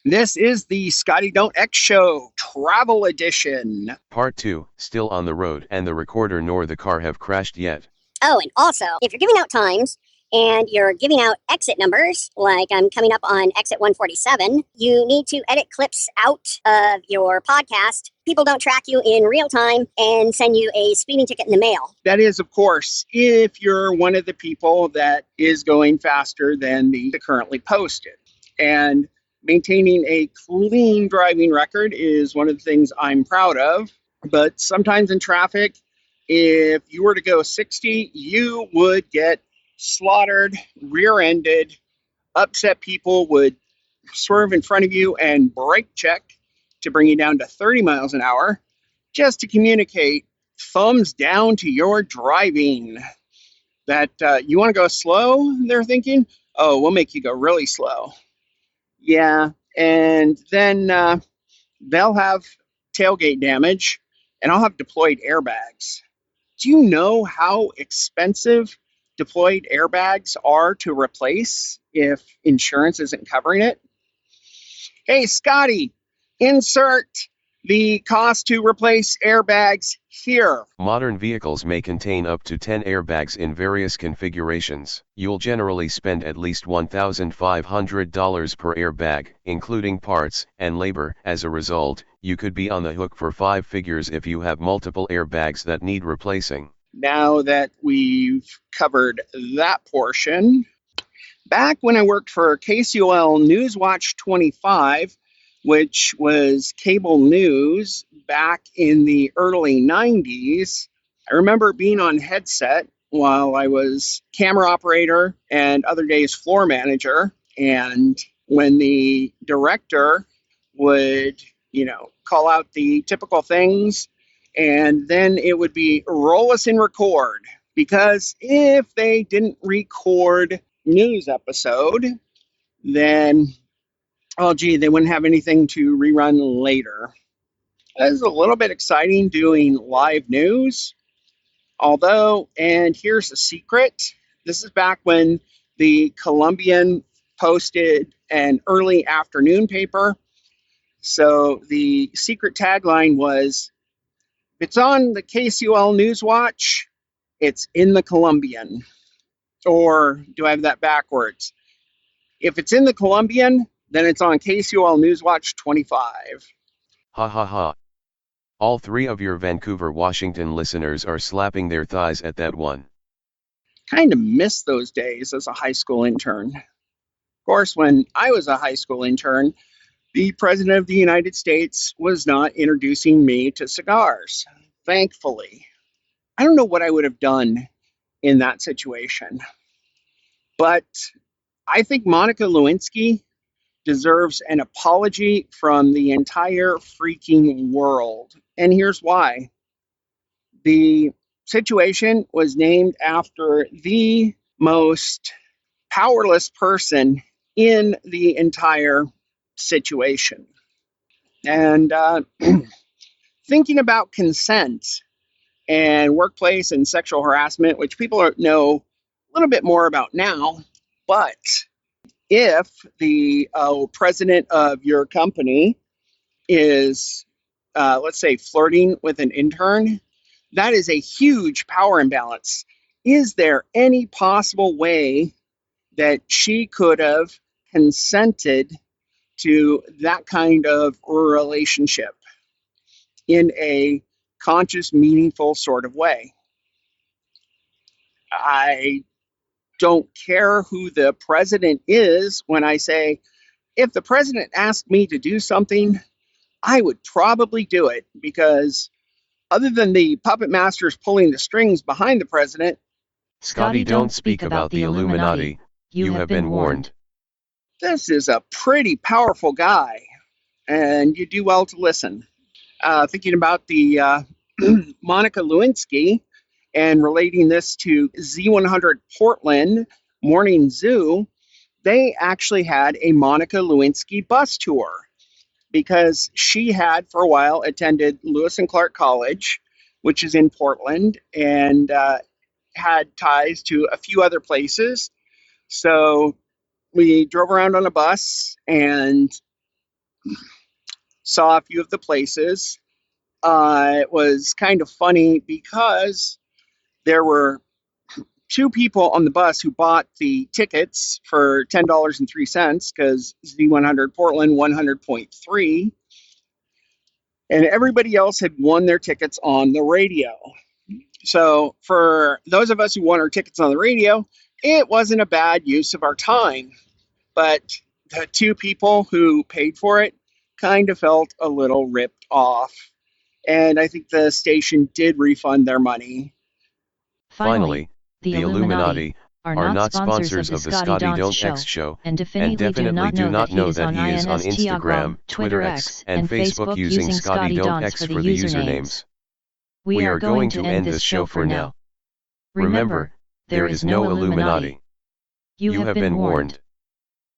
This is the ScottyDontX Show, Travel Edition. Part 2, still on the road, and the recorder nor the car have crashed yet. Oh, and also, if you're giving out times and you're giving out exit numbers, like I'm coming up on exit 147, you need to edit clips out of your podcast. People don't track you in real time and send you a speeding ticket in the mail. That is, of course, if you're one of the people that is going faster than the currently posted. And maintaining a clean driving record is one of the things I'm proud of. But sometimes in traffic, if you were to go 60, you would get slaughtered, rear-ended. Upset people would swerve in front of you and brake check to bring you down to 30 miles an hour just to communicate thumbs down to your driving. That you want to go slow, they're thinking, oh, we'll make you go really slow. Yeah, and then they'll have tailgate damage, and I'll have deployed airbags. Do you know how expensive deployed airbags are to replace if insurance isn't covering it? Hey, Scotty, insert the cost to replace airbags here. Modern vehicles may contain up to 10 airbags in various configurations. You'll generally spend at least $1,500 per airbag, including parts and labor. As a result, you could be on the hook for 5 figures if you have multiple airbags that need replacing. Now that we've covered that portion, back when I worked for KCOL Newswatch 25, which was cable news back in the early 90s, I remember being on headset while I was camera operator and other days floor manager. And when the director would, call out the typical things, and then it would be roll us in record. Because if they didn't record news episode, then they wouldn't have anything to rerun later. It was a little bit exciting doing live news. Although, and here's a secret, this is back when the Columbian posted an early afternoon paper. So the secret tagline was, if it's on the KCOL Newswatch, it's in the Columbian. Or do I have that backwards? If it's in the Columbian, then it's on KCOL Newswatch 25. Ha ha ha. All 3 of your Vancouver, Washington listeners are slapping their thighs at that one. Kind of miss those days as a high school intern. Of course, when I was a high school intern, the President of the United States was not introducing me to cigars, thankfully. I don't know what I would have done in that situation. But I think Monica Lewinsky deserves an apology from the entire freaking world. And here's why. The situation was named after the most powerless person in the entire situation. And thinking about consent and workplace and sexual harassment, which people know a little bit more about now, but if the president of your company is, let's say, flirting with an intern, that is a huge power imbalance. Is there any possible way that she could have consented to that kind of relationship in a conscious, meaningful sort of way? I don't care who the president is when I say, if the president asked me to do something, I would probably do it, because other than the puppet masters pulling the strings behind the president, Scotty, don't speak about the Illuminati. You have been warned. This is a pretty powerful guy, and you do well to listen. Thinking about the Monica Lewinsky, and relating this to Z100 Portland Morning Zoo, they actually had a Monica Lewinsky bus tour because she had for a while attended Lewis and Clark College, which is in Portland, and had ties to a few other places. So we drove around on a bus, and saw a few of the places. It was kind of funny because there were two people on the bus who bought the tickets for $10.03 because Z100 Portland 100.3, and everybody else had won their tickets on the radio. So for those of us who won our tickets on the radio, it wasn't a bad use of our time. But the two people who paid for it kind of felt a little ripped off. And I think the station did refund their money. Finally, the Illuminati are not sponsors of the ScottyDontX show, and definitely do not know that he is on Instagram, Twitter X, and Facebook using ScottyDontX for the usernames. We are going to end this show for now. Remember, there is no Illuminati. You have been warned.